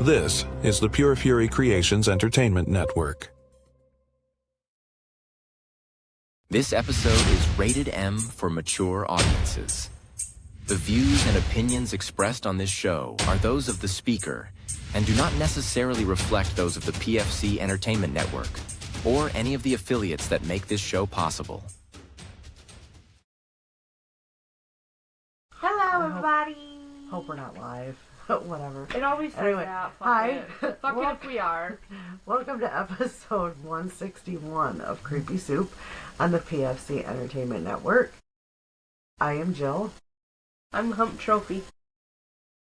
This is the Pure Fury Creations Entertainment Network. This episode is rated M for mature audiences. The views and opinions expressed on this show are those of the speaker and do not necessarily reflect those of the PFC Entertainment Network or any of the affiliates that make this show possible. Hello, everybody. Hope we're not live. Whatever. It always says Anyway, that. Fuck hi. it. Fuck it if we are. Welcome to episode 161 of Creepy Soup on the PFC Entertainment Network. I am Jill. I'm Hump Trophy.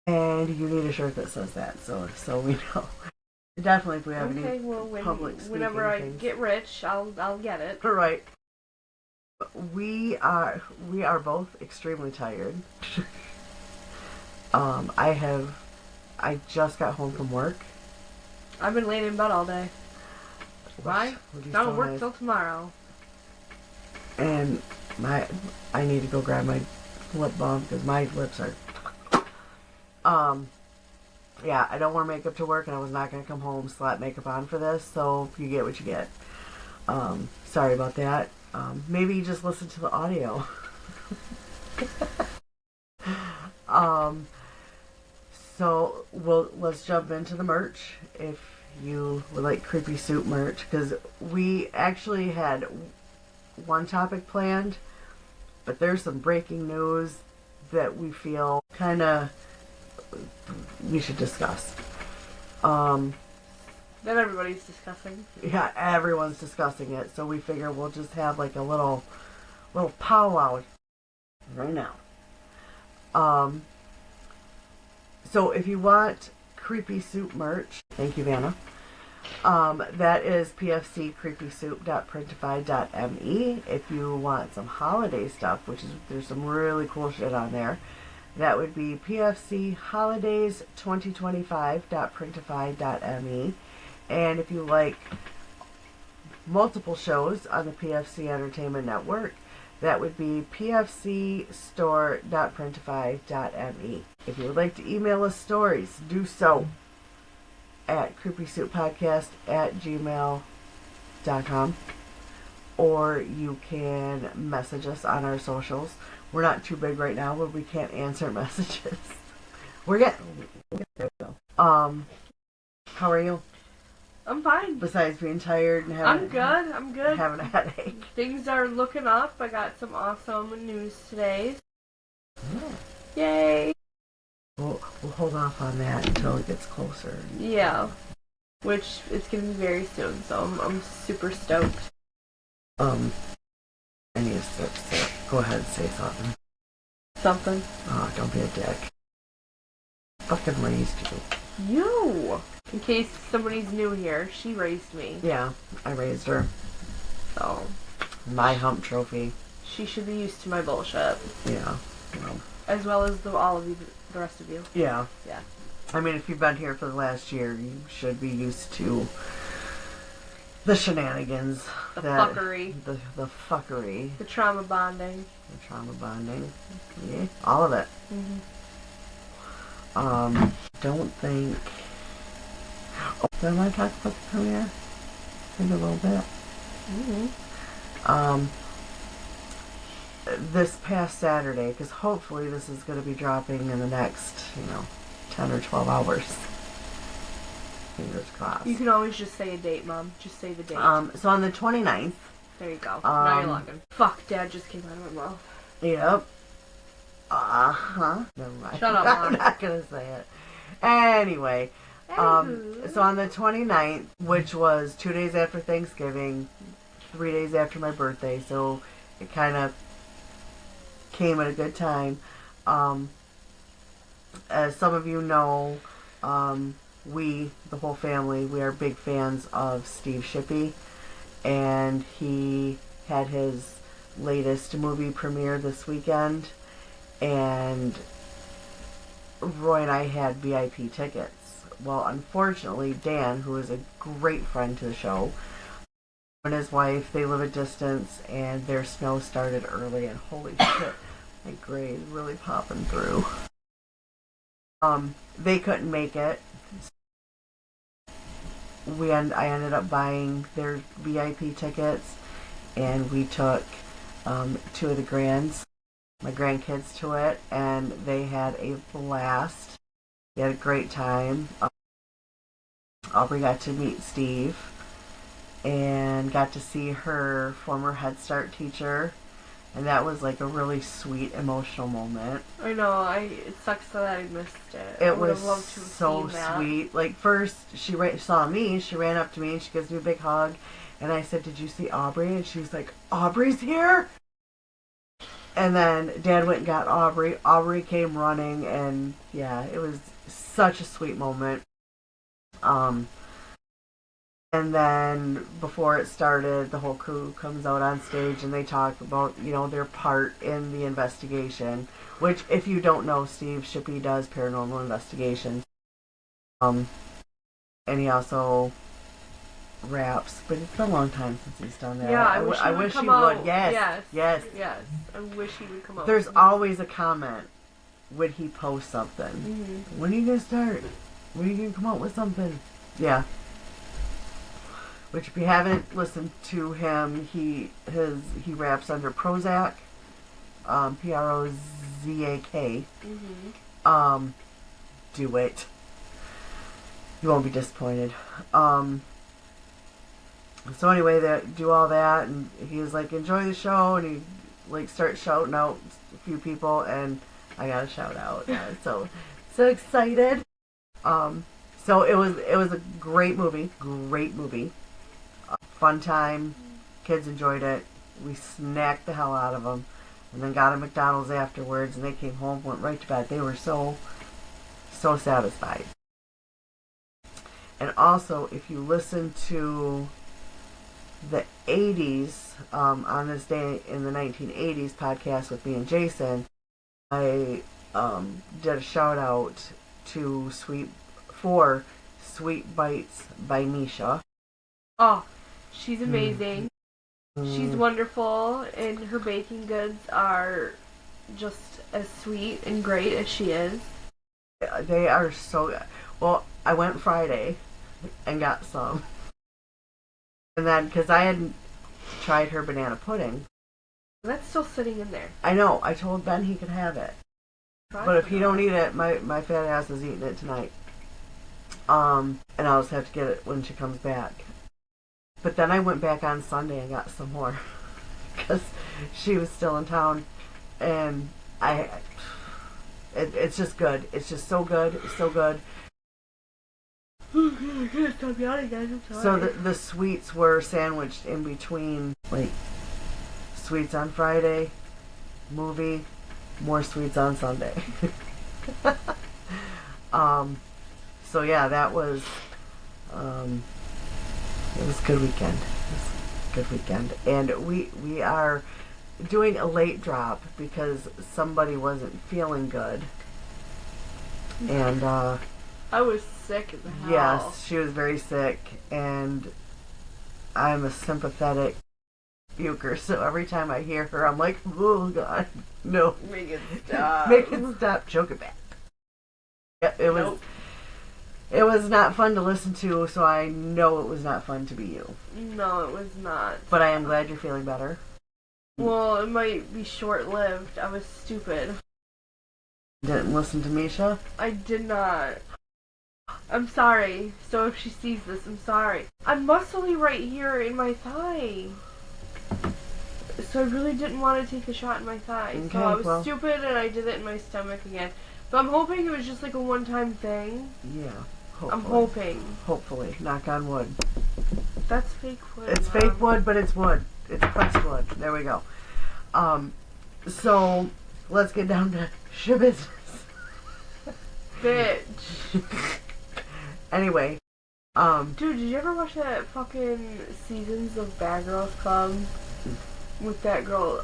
And you need a shirt that says that, so we know. Definitely if we have Okay, any well, public speaking whenever I things. get rich, I'll get it. Right. We are both extremely tired. I just got home from work. I've been laying in bed all day. Why? Don't work nice. till tomorrow. And I need to go grab my lip balm because my lips are. Yeah, I don't wear makeup to work, and I was not gonna come home slap makeup on for this. So you get what you get. Sorry about that. Maybe just listen to the audio. So let's jump into the merch. If you would like Creepy Soup merch, because we actually had one topic planned, but there's some breaking news that we feel kind of we should discuss. That everybody's discussing. Yeah, everyone's discussing it, so we figure we'll just have like a little powwow right now. So if you want Creepy Soup merch, thank you, Vanna. That is pfccreepysoup.printify.me. If you want some holiday stuff, there's some really cool shit on there, that would be pfcholidays2025.printify.me. And if you like multiple shows on the PFC Entertainment Network, that would be pfcstore.printify.me. If you would like to email us stories, do so at creepysouppodcast@gmail.com, or you can message us on our socials. We're not too big right now, but we can't answer messages. We're getting there though. How are you? I'm fine. Besides being tired and I'm good. having a headache. Things are looking up. I got some awesome news today. Yay! We'll hold off on that until it gets closer. Yeah. Which it's gonna be very soon, so I'm super stoked. I need to say, go ahead and say something. Something. Oh, don't be a dick. Fucking raised you. You! In case somebody's new here, she raised me. Yeah, I raised her. So. My Hump Trophy. She should be used to my bullshit. Yeah. Well. As well as all of you, the rest of you. Yeah. Yeah. I mean, if you've been here for the last year, you should be used to the shenanigans. The fuckery. The fuckery. The trauma bonding. The trauma bonding. Yeah, all of it. Mm-hmm. Don't think... Oh, do I want to talk about the premiere? Maybe a little bit. Mm-hmm. This past Saturday, because hopefully this is going to be dropping in the next, 10 or 12 hours. Fingers crossed. You can always just say a date, Mom. Just say the date. So on the 29th. There you go. Now you're logging. Fuck, Dad just came out of my mouth. Yep. Never mind. Shut up, Mom. I'm not going to say it. Anyway. So on the 29th, which was 2 days after Thanksgiving, 3 days after my birthday, so it kind of came at a good time. As some of you know, we, the whole family, we are big fans of Steve Shippey, and he had his latest movie premiere this weekend, and Roy and I had VIP tickets. Well, unfortunately, Dan, who is a great friend to the show, and his wife, they live a distance, and their snow started early, and holy shit, my grade really popping through. They couldn't make it. I ended up buying their VIP tickets, and we took two of my grandkids to it, and they had a blast. They had a great time. Aubrey got to meet Steve and got to see her former Head Start teacher, and that was like a really sweet emotional moment. I know. It sucks that I missed it. I It would was have loved to have so seen that. sweet. Like, first she saw me, she ran up to me and she gives me a big hug, and I said, "Did you see Aubrey?" And she's like, "Aubrey's here?" And then Dad went and got Aubrey. Aubrey came running, and yeah, it was such a sweet moment. And then before it started, the whole crew comes out on stage and they talk about, their part in the investigation. Which, if you don't know, Steve Shippey does paranormal investigations. And he also raps, but it's been a long time since he's done that. Yeah, I wish he would. Yes. I wish he would come out. There's always a comment when he posts something. Mm-hmm. When are you gonna start? When are you gonna come out with something? Yeah. Which, if you haven't listened to him, he raps under Prozac, Prozak. Mm-hmm. Do it. You won't be disappointed. So anyway, they do all that, and he was like, "Enjoy the show," and he starts shouting out a few people, and I got a shout out. So excited. So it was a great movie. Fun time. Kids enjoyed it. We snacked the hell out of them, and then got a McDonald's afterwards, and they came home, went right to bed. They were so satisfied. And also, if you listen to the 80s, on this day in the 1980s podcast with me and Jason, I did a shout out to Sweet Bites by Misha. Oh, she's amazing. She's wonderful, and her baking goods are just as sweet and great as she is. They are so good. Well, I went Friday and got some. And then, because I hadn't tried her banana pudding. That's still sitting in there. I know. I told Ben he could have it. But if he don't eat it, my fat ass is eating it tonight. And I'll just have to get it when she comes back. But then I went back on Sunday and got some more. Because she was still in town. And it's just good. It's just so good. It's so good. I can't stop yawning, guys. I'm sorry. So the sweets were sandwiched in between, like, sweets on Friday, movie, more sweets on Sunday. So yeah, that was, it was a good weekend. And we are doing a late drop because somebody wasn't feeling good. And, I was sick as hell. yes, she was very sick, and I'm a sympathetic puker, so every time I hear her, I'm like, oh god, no. Make it stop. Make it stop. Choke it back. Yeah, it was not fun to listen to, so I know it was not fun to be you. No, it was not. But I am glad you're feeling better. Well, it might be short-lived. I was stupid. Didn't listen to Misha? I did not. I'm sorry. So if she sees this, I'm sorry. I'm muscly right here in my thigh. So I really didn't want to take a shot in my thigh. Okay, So I was stupid and I did it in my stomach again. But I'm hoping it was just like a one-time thing. Yeah, hopefully. I'm hoping. Hopefully. Knock on wood. That's fake wood. It's Mom. fake wood, but it's wood. It's pressed wood. There we go. So let's get down to show business. Bitch. Anyway, Dude, did you ever watch that fucking seasons of Bad Girls Club? With that girl,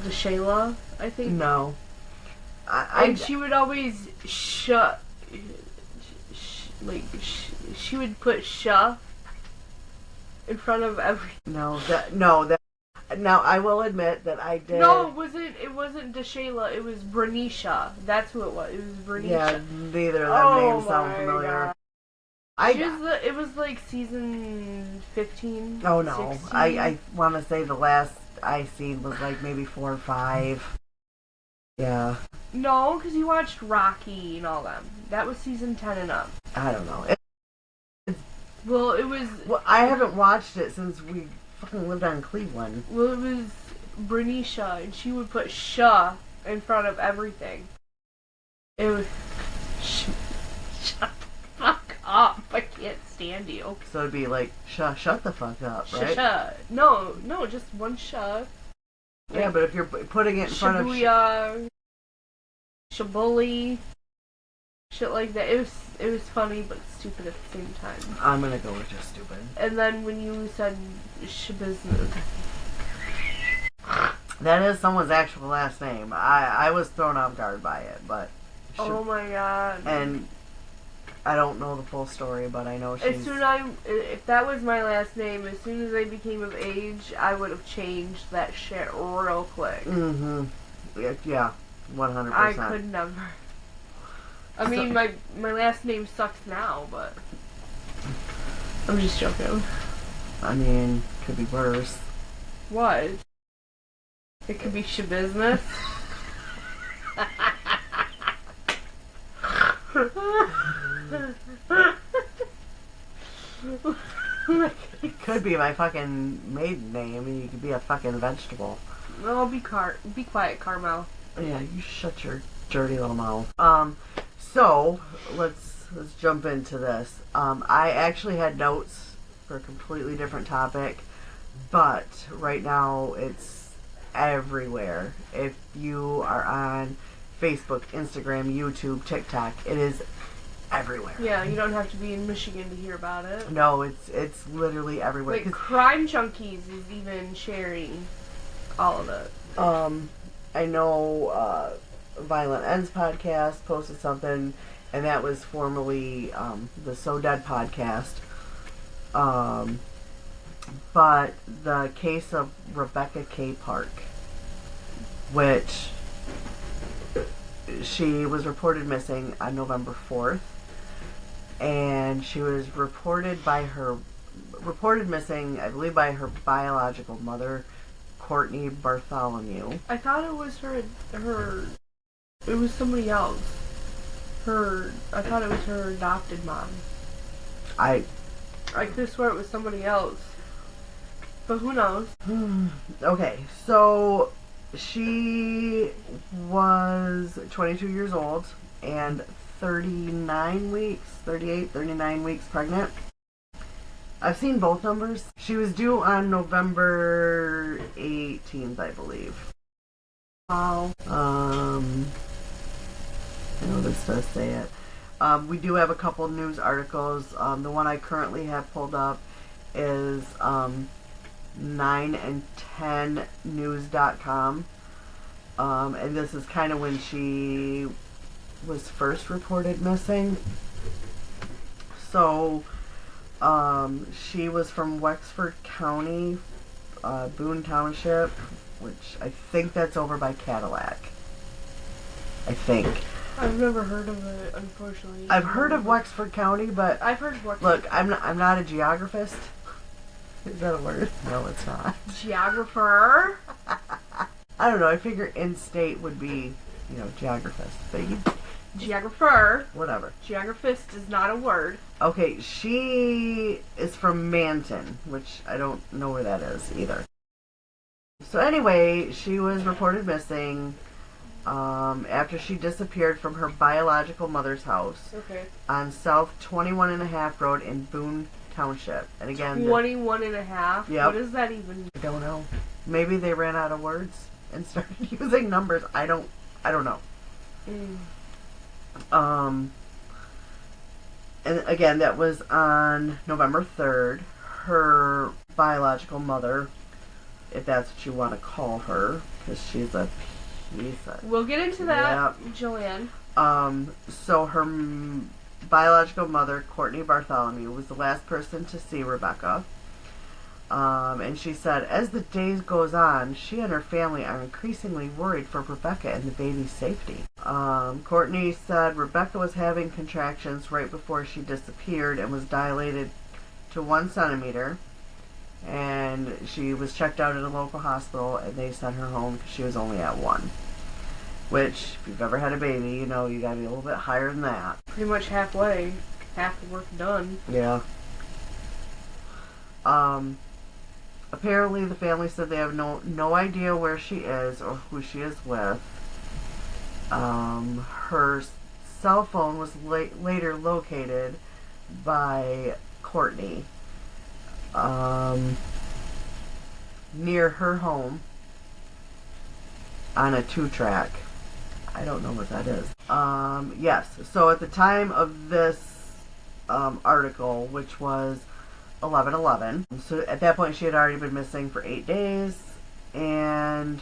the Shayla, I think. no. And she would always she would put "sha" in front of every. Now I will admit that I did. No, it wasn't DeShayla. It was Bernicia. That's who it was. It was Bernicia. Yeah, neither of them names sound my familiar. God. It was like season 15. Oh no, 16. I want to say the last I seen was like maybe 4 or 5. Yeah, No, because you watched Rocky and all them. That was season 10 and up. I don't know. Well, it was. Well, I haven't watched it since we fucking lived on Cleveland. Well, it was Bernicia, and she would put "sha" in front of everything. It was. Shut the fuck up! I can't stand you. So it'd be like, shut the fuck up, right? Sha. No, just one "sha." Yeah, but if you're putting it in front of Shibuya, Shabuli, shit like that. It was funny but stupid at the same time. I'm gonna go with just stupid. And then when you said Shabusiness, That is someone's actual last name. I was thrown off guard by it, but oh my god! and I don't know the full story, but I know she's. If that was my last name, as soon as I became of age, I would have changed that shit real quick. Mm-hmm. Yeah, 100%. I could never. I mean, my last name sucks now, but I'm just joking. I mean, could be worse. What? It could be Shabusiness. It could be my fucking maiden name, and you could be a fucking vegetable. No, be quiet, Carmel. Yeah, you shut your dirty little mouth. So let's jump into this. I actually had notes for a completely different topic, but right now it's everywhere. If you are on Facebook, Instagram, YouTube, TikTok, it is everywhere. Yeah, you don't have to be in Michigan to hear about it. No, it's literally everywhere. Like Crime Junkies is even sharing all of it. I know Violent Ends podcast posted something, and that was formerly the So Dead podcast. But the case of Rebecca K. Park, which she was reported missing on November 4th, and she was reported missing, I believe, by her biological mother, Courtney Bartholomew. I thought it was her. It was somebody else. I thought it was her adopted mom. I could have sworn it was somebody else. But who knows? Okay, so she was 22 years old and 39 weeks pregnant. I've seen both numbers. She was due on November 18th, I believe. Wow. I know this does say it. We do have a couple news articles. The one I currently have pulled up is 9and10news.com. And this is kind of when she was first reported missing. So, she was from Wexford County, Boone Township, which I think that's over by Cadillac. I think. I've never heard of it, unfortunately. I've heard of Wexford County, but I've heard of Wexford. look, I'm not a geographist. Is that a word? No, it's not. Geographer. I don't know. I figure in-state would be, geographist. But Geographer. whatever. Geographist is not a word. Okay, she is from Manton, which I don't know where that is either. So anyway, she was reported missing after she disappeared from her biological mother's house on South 21.5 Road in Boone Township. And again, 21.5? Yep. What does that even... I don't know. Maybe they ran out of words and started using numbers. I don't know. And again, that was on November 3rd. Her biological mother, if that's what you want to call her, because she's a piece of... We'll get into that, Yep. Joanne. So her biological mother, Courtney Bartholomew, was the last person to see Rebecca. And she said, as the days goes on, she and her family are increasingly worried for Rebecca and the baby's safety. Courtney said Rebecca was having contractions right before she disappeared and was dilated to 1 centimeter. And she was checked out at a local hospital and they sent her home because she was only at 1. Which, if you've ever had a baby, you know you gotta be a little bit higher than that. Pretty much halfway. Half the work done. Yeah. Apparently the family said they have no idea where she is or who she is with. Her cell phone was later located by Courtney near her home on a 2-track. I don't know what that is. Yes, so at the time of this article, which was 11/11, so at that point she had already been missing for 8 days, and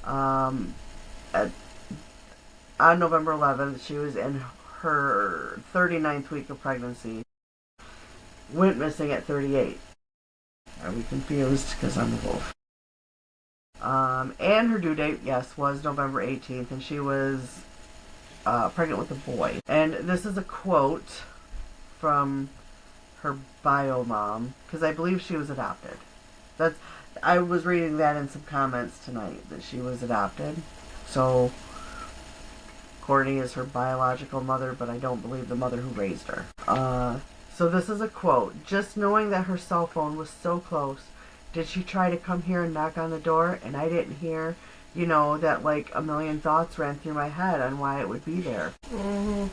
on November 11th, she was in her 39th week of pregnancy. Went missing at 38. Are we confused? Because I'm a wolf. And her due date, yes, was November 18th, and she was pregnant with a boy. And this is a quote from her bio mom, because I believe she was adopted. I was reading that in some comments tonight, that she was adopted. So Courtney is her biological mother, but I don't believe the mother who raised her. So this is a quote. Just knowing that her cell phone was so close, did she try to come here and knock on the door and I didn't hear, you know, that like a million thoughts ran through my head on why it would be there. Mm-hmm.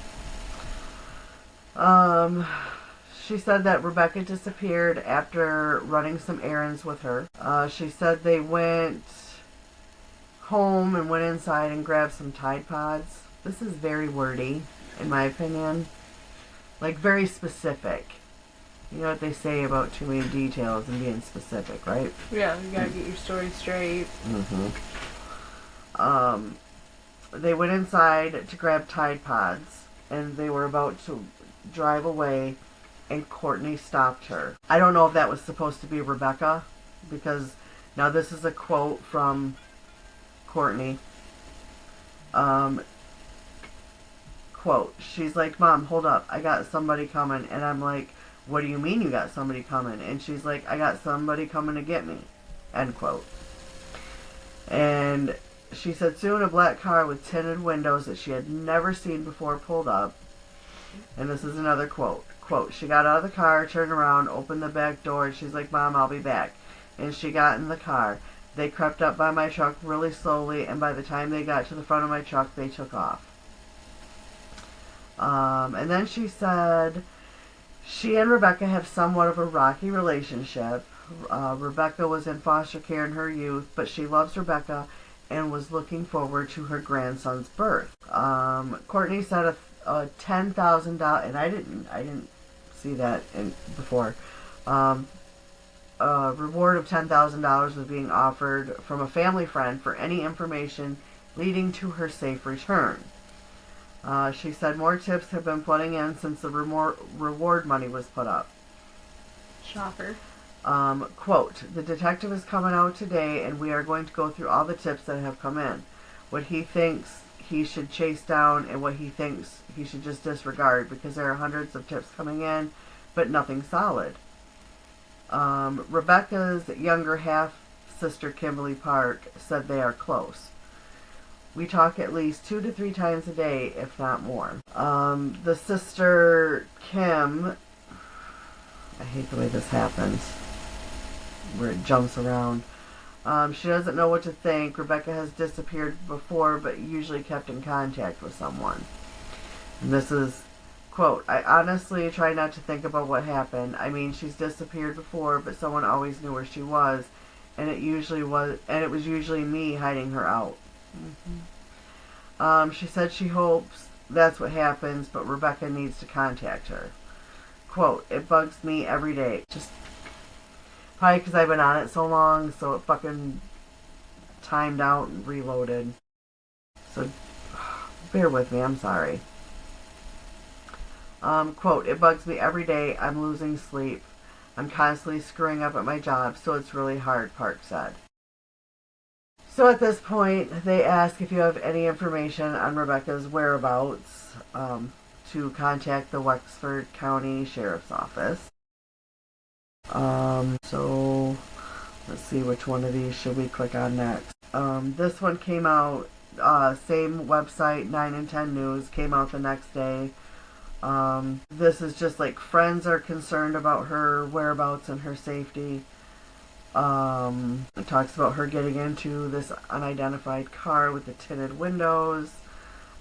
She said that Rebecca disappeared after running some errands with her. She said they went home and went inside and grabbed some Tide Pods. This is very wordy, in my opinion. Like, very specific. You know what they say about too many details and being specific, right? Yeah, you gotta get your story straight. Mm-hmm. They went inside to grab Tide Pods, and they were about to drive away, and Courtney stopped her. I don't know if that was supposed to be Rebecca, because now this is a quote from Courtney. Quote, she's like, Mom, hold up, I got somebody coming. And I'm like, what do you mean you got somebody coming? And she's like, I got somebody coming to get me. End quote. And she said soon a black car with tinted windows that she had never seen before pulled up. And this is another quote. Quote, she got out of the car, turned around, opened the back door, and she's like, Mom, I'll be back. And she got in the car. They crept up by my truck really slowly, and by the time they got to the front of my truck, they took off. And then she said she and Rebecca have somewhat of a rocky relationship. Rebecca was in foster care in her youth, but she loves Rebecca and was looking forward to her grandson's birth. Courtney said a $10,000, and I didn't see that before. A reward of $10,000 was being offered from a family friend for any information leading to her safe return. She said more tips have been flooding in since the reward money was put up. Shopper. Quote, the detective is coming out today and we are going to go through all the tips that have come in. What he thinks he should chase down and what he thinks he should just disregard, because there are hundreds of tips coming in, but nothing solid. Rebecca's younger half-sister, Kimberly Park, said they are close. We talk at least 2 to 3 times a day, if not more. The sister, Kim, I hate the way this happens, where it jumps around. She doesn't know what to think. Rebecca has disappeared before, but usually kept in contact with someone. And this is, quote, I honestly try not to think about what happened. I mean, she's disappeared before, but someone always knew where she was, and it was usually me hiding her out. Mm-hmm. She said she hopes that's what happens, but Rebecca needs to contact her. Quote, it bugs me every day. Just probably because I've been on it so long, so it fucking timed out and reloaded. So bear with me, I'm sorry. Quote, it bugs me every day. I'm losing sleep. I'm constantly screwing up at my job, so it's really hard, Park said. So at this point, they ask if you have any information on Rebecca's whereabouts, to contact the Wexford County Sheriff's Office. So let's see, which one of these should we click on next. This one came out, same website, 9 and 10 News, came out the next day. This is just like, friends are concerned about her whereabouts and her safety. It talks about her getting into this unidentified car with the tinted windows.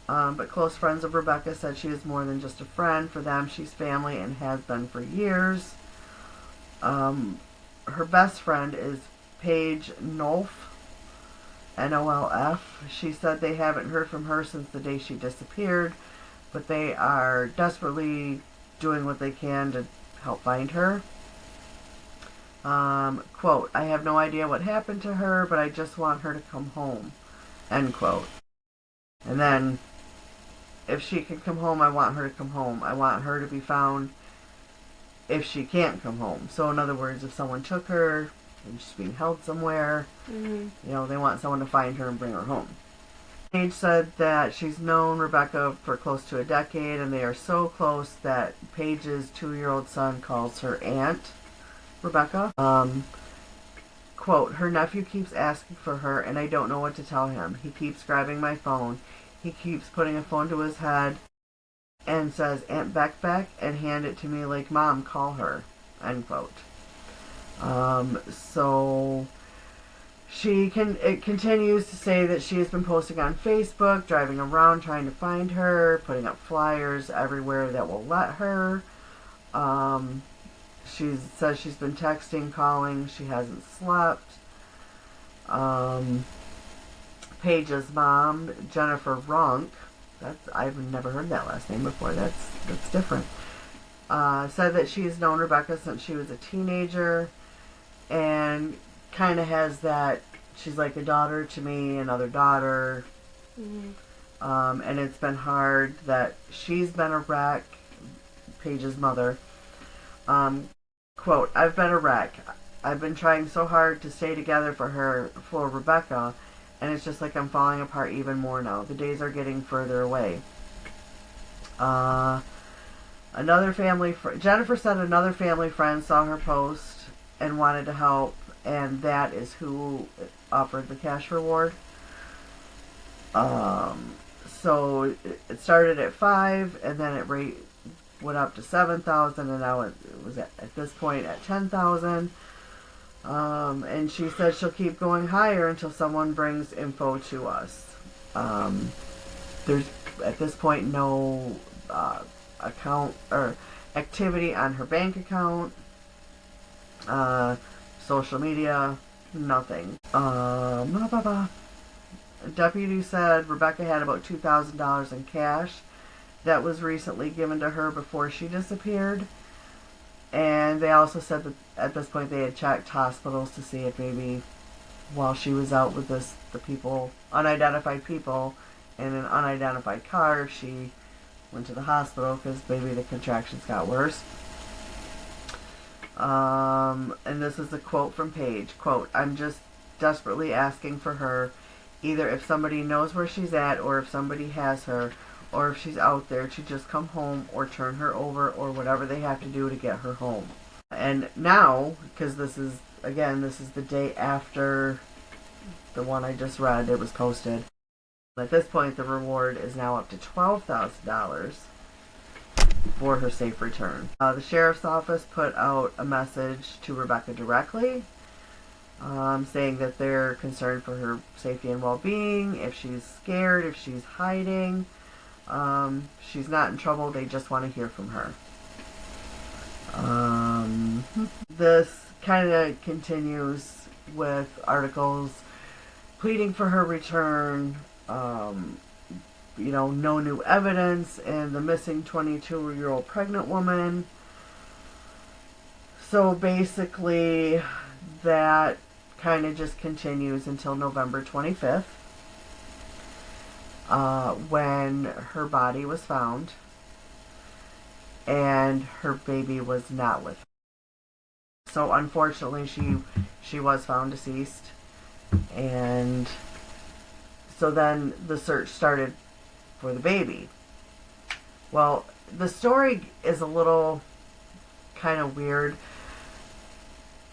But close friends of Rebecca said she is more than just a friend. For them, she's family and has been for years. Her best friend is Paige Nolf, Nolf. She said they haven't heard from her since the day she disappeared, but they are desperately doing what they can to help find her. Quote, I have no idea what happened to her, but I just want her to come home. End quote. And then, if she can come home, I want her to come home. I want her to be found if she can't come home. So in other words, if someone took her and she's being held somewhere, you know, they want someone to find her and bring her home. Paige said that she's known Rebecca for close to a decade, and they are so close that Paige's 2-year-old son calls her Aunt Rebecca. Quote, her nephew keeps asking for her, and I don't know what to tell him. He keeps grabbing my phone. He keeps putting a phone to his head and says, Aunt Beck, and hand it to me like, Mom, call her. End quote. So it continues to say that she has been posting on Facebook, driving around trying to find her, putting up flyers everywhere that will let her. She says she's been texting, calling, she hasn't slept. Paige's mom, Jennifer Runk, I've never heard that last name before. That's different. Said that she's known Rebecca since she was a teenager, and kind of has that, she's like a daughter to me, another daughter. And it's been hard that she's been a wreck, Paige's mother. Quote, I've been a wreck. I've been trying so hard to stay together for Rebecca, and it's just like I'm falling apart even more now. The days are getting further away. Jennifer said another family friend saw her post and wanted to help, and that is who offered the cash reward. So it started at $5,000, and then it went up to $7,000, and now it was at this point at $10,000. And she said she'll keep going higher until someone brings info to us. There's at this point no account or activity on her bank account, social media, nothing. A deputy said Rebecca had about $2,000 in cash that was recently given to her before she disappeared. And they also said that at this point they had checked hospitals to see if maybe while she was out with the people, unidentified people, in an unidentified car, she went to the hospital because maybe the contractions got worse. And this is a quote from Paige. Quote, I'm just desperately asking for her, either if somebody knows where she's at, or if somebody has her, or if she's out there, to just come home or turn her over, or whatever they have to do to get her home. And now, because this is the day after the one I just read, it was posted. At this point, the reward is now up to $12,000 for her safe return. The sheriff's office put out a message to Rebecca directly, saying that they're concerned for her safety and well-being, if she's scared, if she's hiding. She's not in trouble, they just want to hear from her. This kind of continues with articles pleading for her return, no new evidence, and the missing 22-year-old pregnant woman. So basically, that kind of just continues until November 25th. When her body was found and her baby was not with her. So unfortunately she was found deceased, And so then the search started for the baby. Well, the story is a little kind of weird.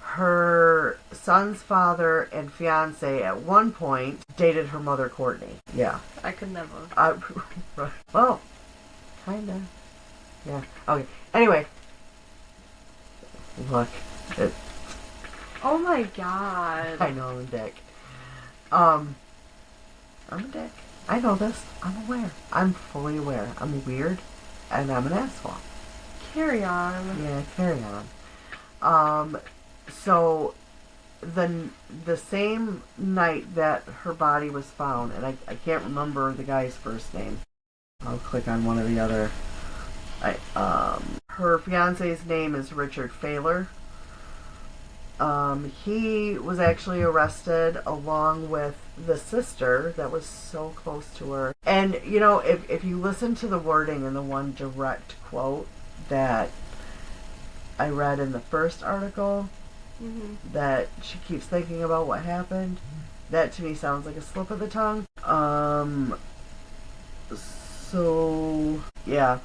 Her son's father and fiance at one point dated her mother, Courtney. Yeah. I could never. Well, kind of. Yeah. Okay. Anyway. Look. Oh my god. I know I'm a dick. I'm a dick. I know this. I'm aware. I'm fully aware. I'm weird. And I'm an asshole. Carry on. Yeah, carry on. So the same night that her body was found, and I can't remember the guy's first name. I'll click on one or the other. Her fiance's name is Richard Failer. He was actually arrested along with the sister that was so close to her. And, you know, if you listen to the wording in the one direct quote that I read in the first article, that she keeps thinking about what happened, that to me sounds like a slip of the tongue. So, yeah.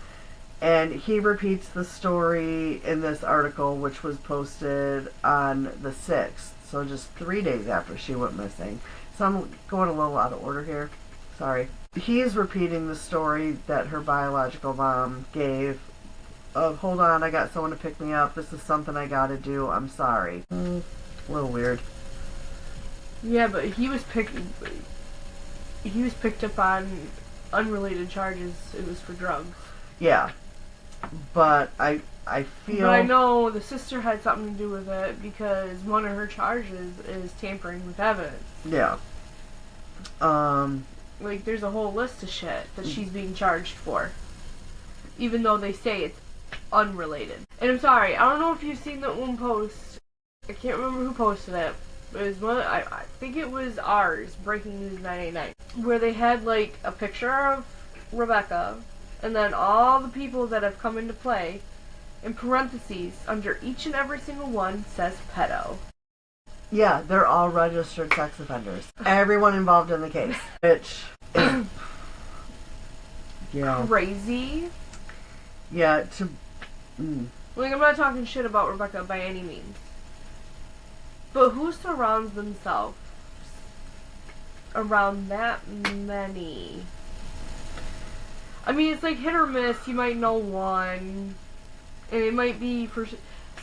And he repeats the story in this article, which was posted on the 6th. So just 3 days after she went missing. So I'm going a little out of order here. Sorry. He's repeating the story that her biological mom gave of, hold on, I got someone to pick me up. This is something I gotta do. I'm sorry. A little weird. Yeah, but he was picked up on unrelated charges. It was for drugs. Yeah. But I feel... But I know the sister had something to do with it because one of her charges is tampering with evidence. Yeah. Like, there's a whole list of shit that she's being charged for. Even though they say it's unrelated. And I'm sorry, I don't know if you've seen that one post. I can't remember who posted it. It was one, I think it was ours, Breaking News 989. Where they had, like, a picture of Rebecca, and then all the people that have come into play, in parentheses, under each and every single one, says pedo. Yeah, they're all registered sex offenders. Everyone involved in the case. Which is... yeah. Crazy. Yeah, Like, I'm not talking shit about Rebecca by any means. But who surrounds themselves around that many? I mean, it's like hit or miss. You might know one, and it might be for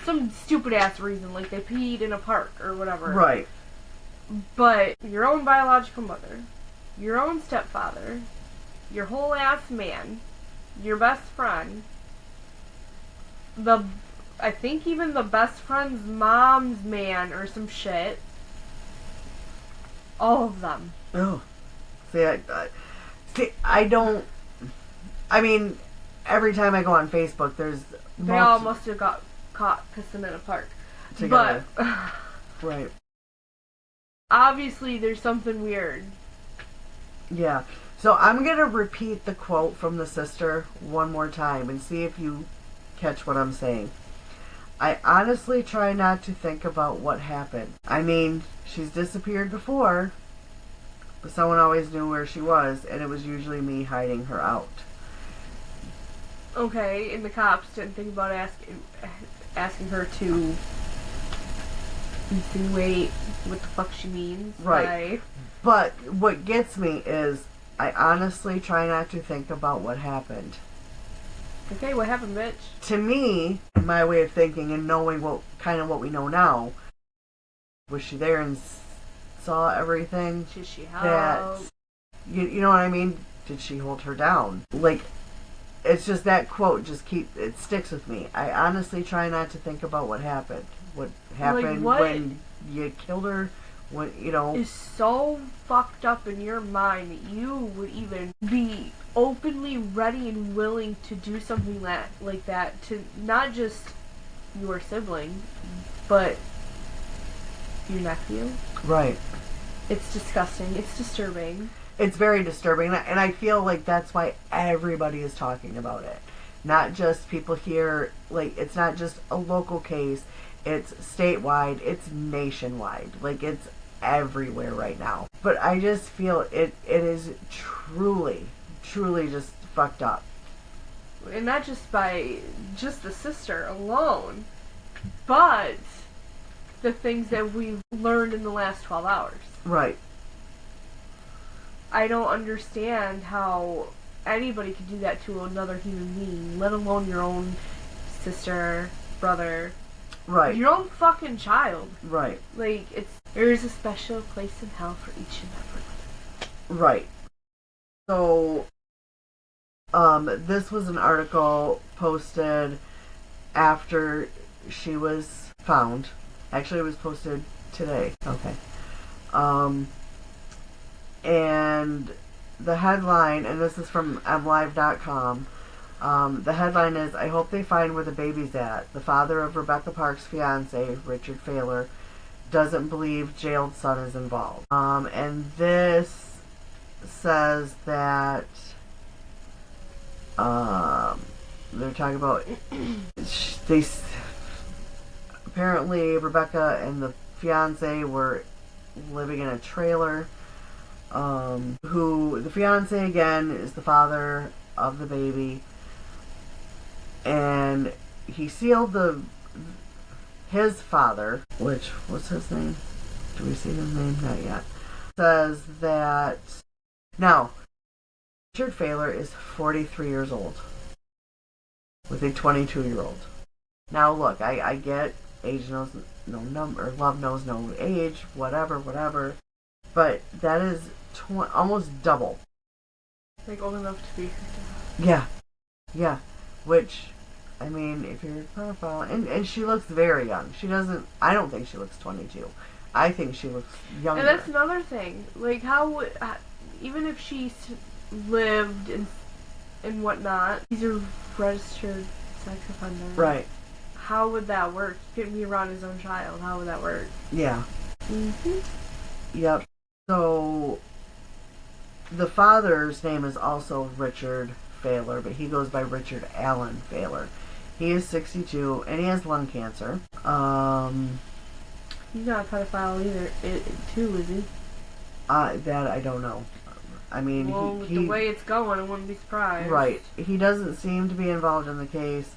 some stupid ass reason, like they peed in a park or whatever. right. But your own biological mother, your own stepfather, your whole ass man, your best friend, I think even the best friend's mom's man or some shit. All of them. Oh. See, I don't... I mean, every time I go on Facebook, there's... They all must have got caught pissing in a park. together. But... right. Obviously, there's something weird. Yeah. So I'm going to repeat the quote from the sister one more time and see if you catch what I'm saying. I honestly try not to think about what happened. I mean, she's disappeared before, but someone always knew where she was, and it was usually me hiding her out. Okay, and the cops didn't think about asking her to insinuate what the fuck she means. Right. But what gets me is I honestly try not to think about what happened. Okay, what happened, bitch? To me, my way of thinking and knowing what we know now, was she there and saw everything? Did she help? That, you know what I mean? Did she hold her down? Like, it's just that quote it sticks with me. I honestly try not to think about what happened. What happened when you killed her, when, you know. Is so fucked up in your mind that you would even be openly ready and willing to do something like that to not just your sibling, but your nephew. Right. It's disgusting. It's disturbing. It's very disturbing, and I feel like that's why everybody is talking about it. Not just people here, like, it's not just a local case, it's statewide, it's nationwide. Like, it's everywhere right now. But I just feel it is truly just fucked up. And not just by just the sister alone, but the things that we've learned in the last 12 hours. Right. I don't understand how anybody could do that to another human being, let alone your own sister, brother, Right. your own fucking child. Right. Like, there is a special place in hell for each and every one. Right. So, this was an article posted after she was found. Actually, it was posted today. Okay. And the headline, and this is from mlive.com, the headline is, "I hope they find where the baby's at. The father of Rebecca Parks' fiance, Richard Failer, doesn't believe jailed son is involved." And this says that they're talking about apparently Rebecca and the fiance were living in a trailer. Who the fiance again is the father of the baby, and he sealed his father, which what's his name? Do we see his name? Not yet. Says that now Richard Failer is 43 years old with a 22-year-old. Now look, I get age knows no number, love knows no age, whatever. But that is almost double. Like, old enough to be her dad. Yeah. Which, I mean, if you're a pedophile, and she looks very young. I don't think she looks 22. I think she looks younger. And that's another thing. Like, how would, even if she lived and whatnot, he's a registered sex offender. Right. How would that work? He couldn't be around his own child. How would that work? Yeah. Mm-hmm. Yep. So, the father's name is also Richard Failer, but he goes by Richard Allen Failer. He is 62, and he has lung cancer. He's not a pedophile either, too, is he? That I don't know. I mean, well, with the way it's going, I wouldn't be surprised. Right. He doesn't seem to be involved in the case,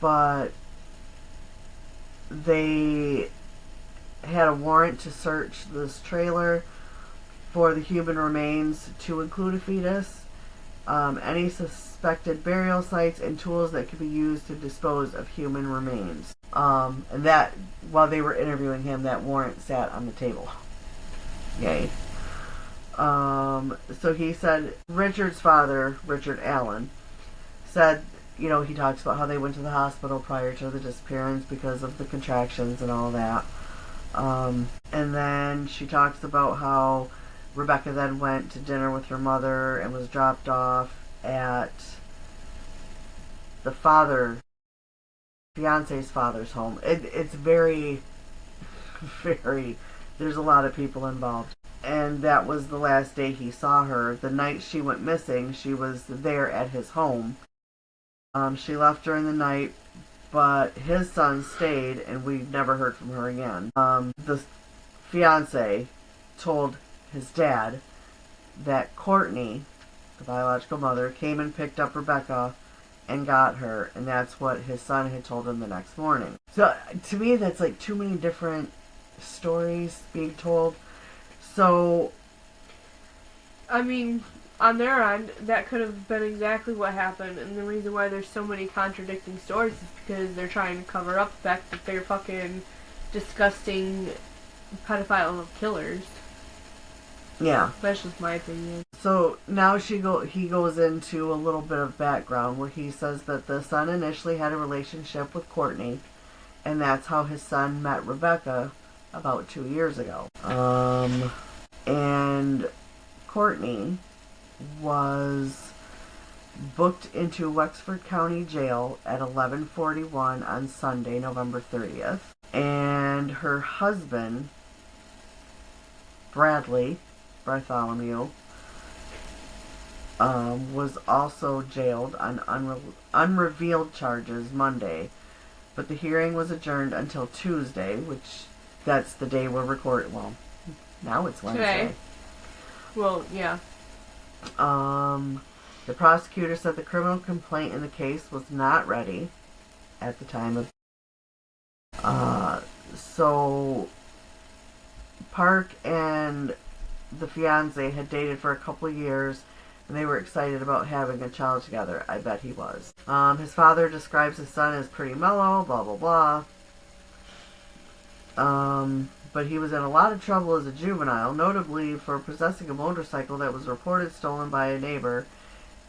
but they had a warrant to search this trailer for the human remains, to include a fetus, any suspected burial sites, and tools that could be used to dispose of human remains. And that, while they were interviewing him, that warrant sat on the table. Yay. So he said, Richard's father, Richard Allen, said, he talks about how they went to the hospital prior to the disappearance because of the contractions and all that. And then she talks about how Rebecca then went to dinner with her mother and was dropped off at the fiance's father's home. It's very, very, there's a lot of people involved. And that was the last day he saw her. The night she went missing, she was there at his home. She left during the night, but his son stayed, and we never heard from her again. The fiance told his dad that Courtney, the biological mother, came and picked up Rebecca and got her, and that's what his son had told him the next morning. So, to me, that's like too many different stories being told. So, I mean, on their end, that could have been exactly what happened, and the reason why there's so many contradicting stories is because they're trying to cover up the fact that they're fucking disgusting pedophile killers. Yeah. That's just my opinion. So now he goes into a little bit of background where he says that the son initially had a relationship with Courtney, and that's how his son met Rebecca about 2 years ago. And Courtney was booked into Wexford County Jail at 11:41 on Sunday, November 30th. And her husband, Bradley Bartholomew, was also jailed on unrevealed charges Monday, but the hearing was adjourned until Tuesday, which that's the day we're recording. Well, now it's Wednesday. Today. Well, yeah. The prosecutor said the criminal complaint in the case was not ready at the time of. So Park and the fiance had dated for a couple of years, and they were excited about having a child together. I bet he was. His father describes his son as pretty mellow, blah blah blah. But he was in a lot of trouble as a juvenile, notably for possessing a motorcycle that was reported stolen by a neighbor,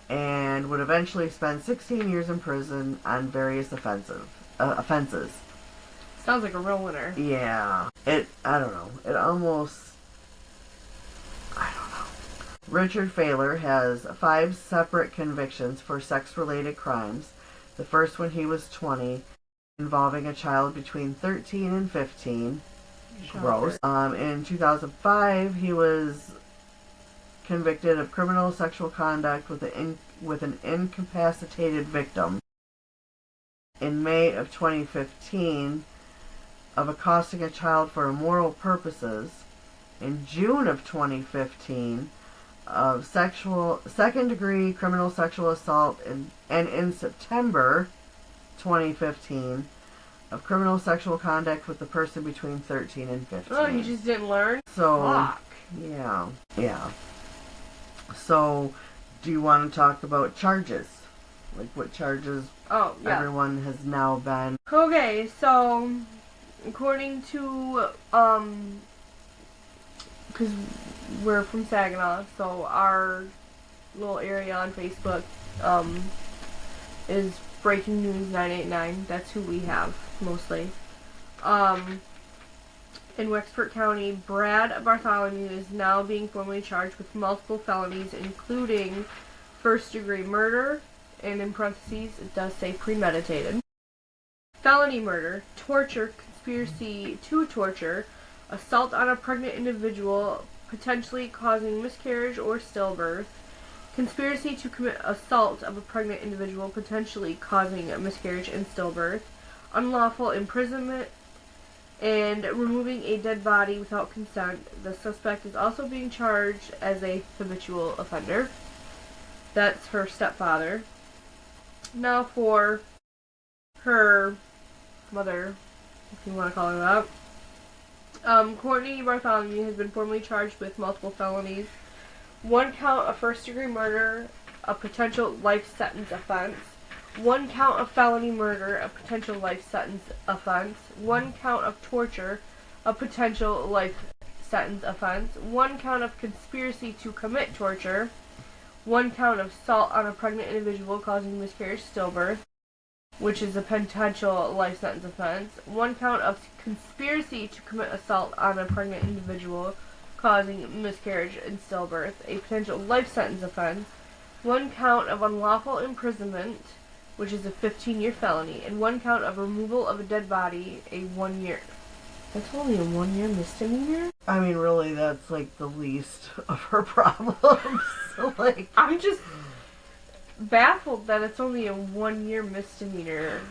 and would eventually spend 16 years in prison on various offenses. Sounds like a real winner. Yeah. I don't know. I don't know. Richard Failer has 5 separate convictions for sex-related crimes. The first when he was 20, involving a child between 13 and 15. Gross. In 2005, he was convicted of criminal sexual conduct with an incapacitated victim. In May of 2015, of accosting a child for immoral purposes. In June of 2015, of second-degree criminal sexual assault, and in September 2015, of criminal sexual conduct with the person between 13 and 15. Oh, you just didn't learn? So, Fuck. yeah. So, do you want to talk about charges? Like what charges everyone has now been... Okay, so, according to, because we're from Saginaw, so our little area on Facebook, is Breaking News 989. That's who we have, mostly. In Wexford County, Brad Bartholomew is now being formally charged with multiple felonies, including first-degree murder, and in parentheses, it does say premeditated. Felony murder, torture, conspiracy to torture, assault on a pregnant individual, potentially causing miscarriage or stillbirth, conspiracy to commit assault of a pregnant individual, potentially causing a miscarriage and stillbirth, unlawful imprisonment, and removing a dead body without consent. The suspect is also being charged as a habitual offender. That's her stepfather. Now for her mother, if you want to call her that. Courtney Bartholomew has been formally charged with multiple felonies. 1 count of first-degree murder, a potential life sentence offense. 1 count of felony murder, a potential life sentence offense. 1 count of torture, a potential life sentence offense. 1 count of conspiracy to commit torture. 1 count of assault on a pregnant individual causing miscarriage, stillbirth, which is a potential life sentence offense. 1 count of conspiracy to commit assault on a pregnant individual causing miscarriage and stillbirth, a potential life sentence offense. 1 count of unlawful imprisonment, which is a 15-year felony, and 1 count of removal of a dead body, a 1 year. That's only a 1-year misdemeanor? I mean, really, that's like the least of her problems. Like, I'm just baffled that it's only a 1-year misdemeanor.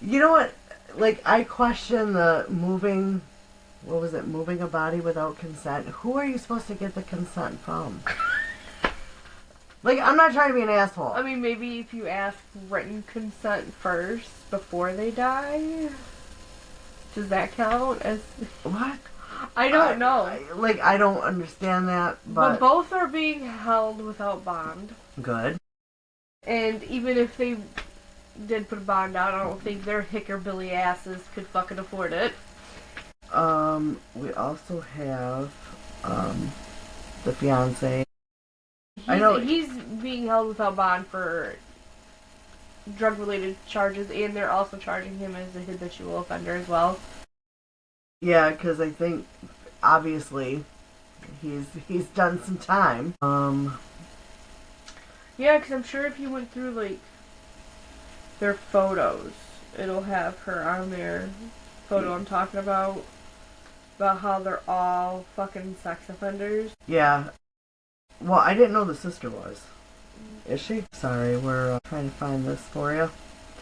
You know what? Like, I question the moving a body without consent. Who are you supposed to get the consent from? Like, I'm not trying to be an asshole. I mean, maybe if you ask written consent first before they die, does that count as... What? I don't know. I don't understand that, but both are being held without bond. Good. And even if they did put a bond out, I don't think their hickerbilly asses could fucking afford it. We also have, the fiance. I know he's being held without bond for drug-related charges, and they're also charging him as a habitual offender as well. Yeah, because I think, obviously, he's done some time. Yeah, because I'm sure if you went through, like, their photos, it'll have her on their photo I'm talking about how they're all fucking sex offenders. Yeah. Well, I didn't know the sister was. Is she? Sorry, we're trying to find this for you.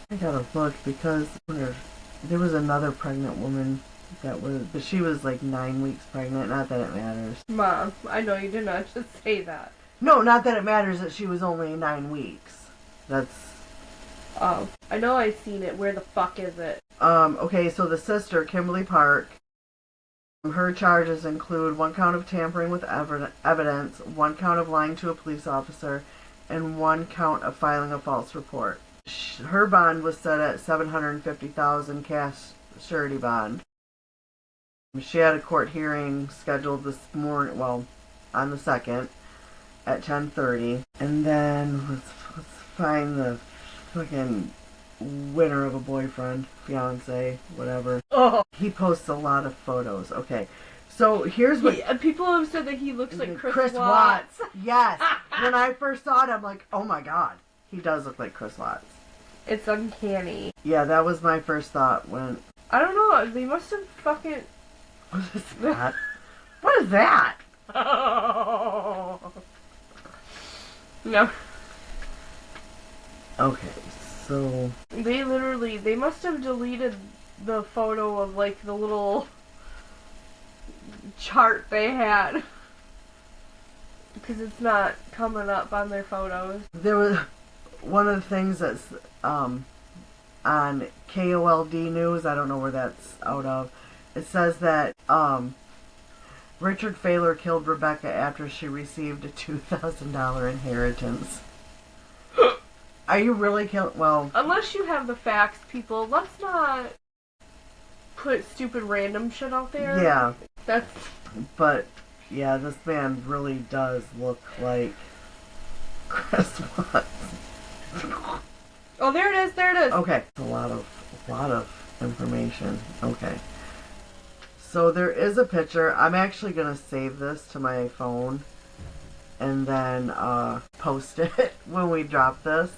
I gotta look because there was another pregnant woman But she was like 9 weeks pregnant. Not that it matters. Mom, I know you did not just say that. No, not that it matters that she was only 9 weeks. That's... Oh, I know I've seen it. Where the fuck is it? Okay, so the sister, Kimberly Park, her charges include 1 count of tampering with evidence, 1 count of lying to a police officer, and 1 count of filing a false report. Her bond was set at $750,000 cash surety bond. She had a court hearing scheduled this morning, well, on the 2nd at 10:30. And then let's find the fucking winner of a boyfriend, fiance, whatever. Oh, He posts a lot of photos. Okay, so here's what... people have said that he looks like Chris Watts. Watts. Yes. When I first saw it, I'm like, oh my god, he does look like Chris Watts. It's uncanny. Yeah, that was my first thought when... I don't know. They must have fucking... What is that? What is that? No. Okay, so... They must have deleted the photo of, like, the little chart they had. Because it's not coming up on their photos. There was... One of the things that's, on KOLD News, I don't know where that's out of, it says that, Richard Fahler killed Rebecca after she received a $2,000 inheritance. Are you really killing... Well... Unless you have the facts, people, let's not put stupid random shit out there. Yeah. That's... But, yeah, this man really does look like Chris Watts. Oh, there it is, there it is. Okay. A lot of information. Okay. So there is a picture. I'm actually going to save this to my phone and then post it when we drop this.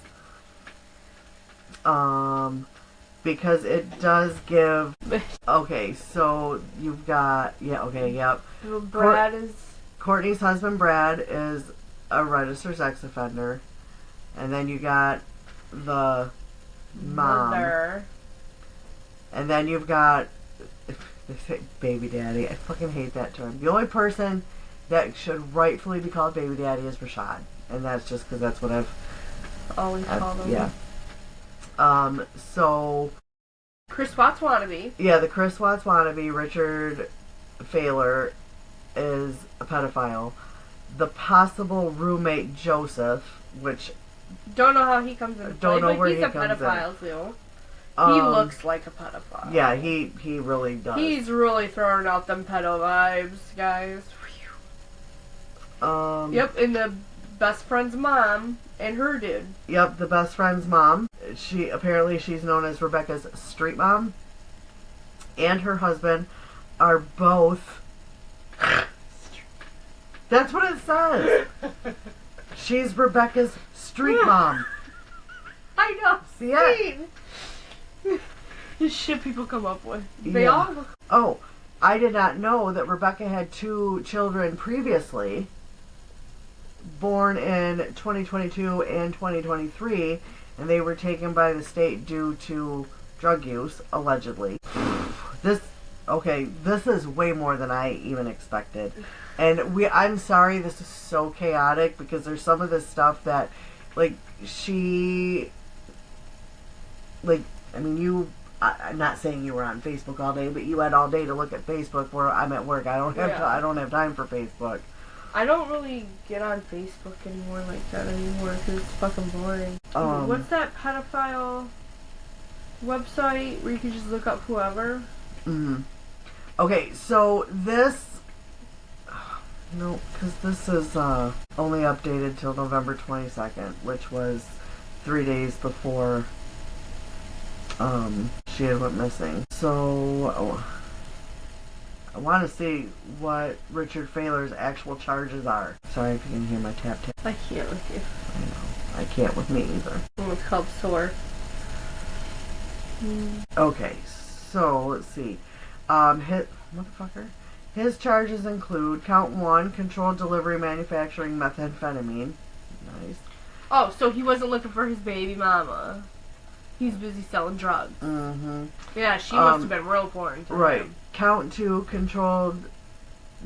Because it does give... Okay, so you've got... Yeah, okay, yep. Brad is... Courtney's husband, Brad, is a registered sex offender. And then you got the mom. Mother. And then you've got... They say baby daddy. I fucking hate that term. The only person that should rightfully be called baby daddy is Rashad. And that's just because that's what I've Always called him. Yeah. So... Chris Watts wannabe. Yeah, the Chris Watts wannabe, Richard Fahler, is a pedophile. The possible roommate, Joseph, which... Don't know how he comes in. Don't know where he comes in. He's a pedophile, too. He looks like a pedophile. Yeah, he really does. He's really throwing out them pedo vibes, guys. Yep, and the best friend's mom and her dude. Yep, the best friend's mom. She's known as Rebecca's street mom. And her husband are both... That's what it says. She's Rebecca's street mom. I know. Yeah. This shit people come up with. They Yeah. all look... Oh, I did not know that Rebecca had 2 children previously, born in 2022 and 2023, and they were taken by the state due to drug use, allegedly. This is way more than I even expected. And I'm sorry this is so chaotic, because there's some of this stuff that, like, I'm not saying you were on Facebook all day, but you had all day to look at Facebook where I'm at work. I don't have time for Facebook. I don't really get on Facebook anymore like that anymore because it's fucking boring. What's that pedophile website where you can just look up whoever? Mm-hmm. Okay, so this... No, because this is only updated till November 22nd, which was 3 days before she had went missing. So... I want to see what Richard Fahler's actual charges are. Sorry if you can hear my tap. I can't with you. I know. I can't with me either. It's called Sore. Okay, so let's see. His charges include count 1, controlled delivery manufacturing methamphetamine. Nice. Oh, so he wasn't looking for his baby mama. He's busy selling drugs. Mm-hmm. Yeah, she must have been real important to Right. him. count 2, controlled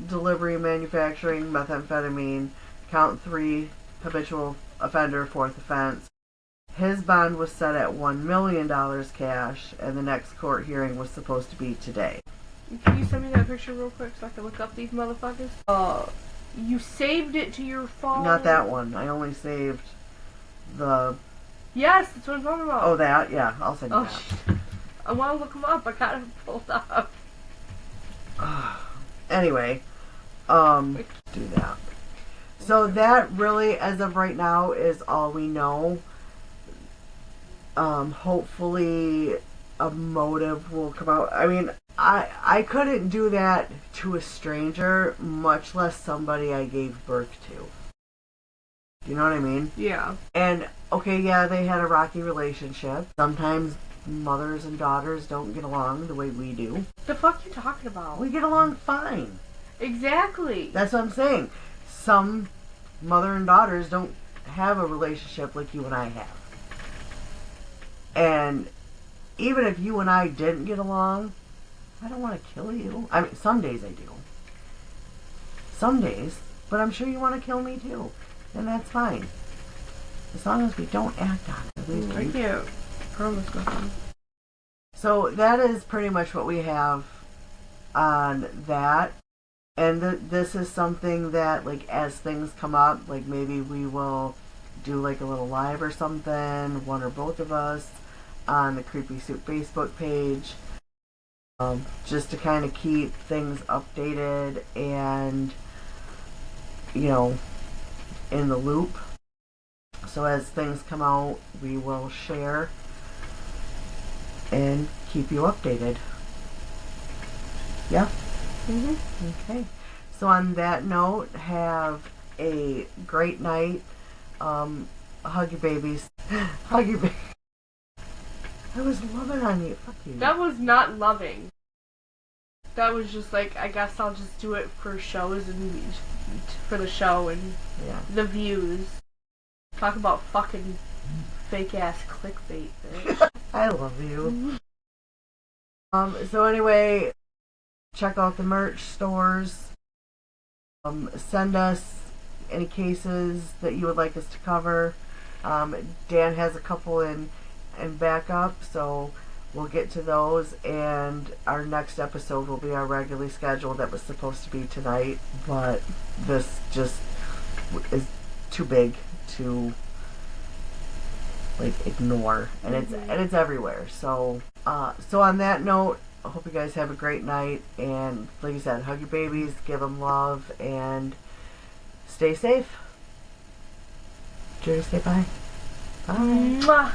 delivery, manufacturing, methamphetamine. Count 3, habitual offender, 4th offense. His bond was set at $1 million cash, and the next court hearing was supposed to be today. Can you send me that picture real quick so I can look up these motherfuckers? You saved it to your phone. Not that one. I only saved the... Yes, that's what I'm talking about. Oh, that? Yeah, I'll send you that. Shit. I want to look them up. I got them pulled up. Anyway, do that. So that really, as of right now, is all we know. Hopefully a motive will come out. I mean, I couldn't do that to a stranger, much less somebody I gave birth to. You know what I mean? Yeah. And, okay, yeah, they had a rocky relationship. Sometimes mothers and daughters don't get along the way we do. The fuck you talking about? We get along fine. Exactly. That's what I'm saying. Some mother and daughters don't have a relationship like you and I have. And even if you and I didn't get along, I don't want to kill you. I mean, some days I do. Some days. But I'm sure you want to kill me too. And that's fine. As long as we don't act on it. I can't promise nothing. So that is pretty much what we have on that. And this is something that, like, as things come up, like, maybe we will do, like, a little live or something, one or both of us, on the Creepy Soup Facebook page, just to kind of keep things updated and, you know, in the loop. So as things come out, we will share and keep you updated. Yeah? Mm-hmm. Okay. So on that note, have a great night. Hug your babies. Hug your babies. I was loving on you. Fuck you. That was not loving. That was just like, I guess I'll just do it for shows and for the show and the views. Talk about fucking fake ass clickbait, bitch. I love you. So anyway, check out the merch stores. Send us any cases that you would like us to cover. Dan has a couple in backup, so we'll get to those, and our next episode will be our regularly scheduled that was supposed to be tonight, but this just is too big to, like, ignore, and it's everywhere. So on that note, I hope you guys have a great night, and like I said, hug your babies, give them love, and stay safe. Jerry, say bye. Bye. Mwah.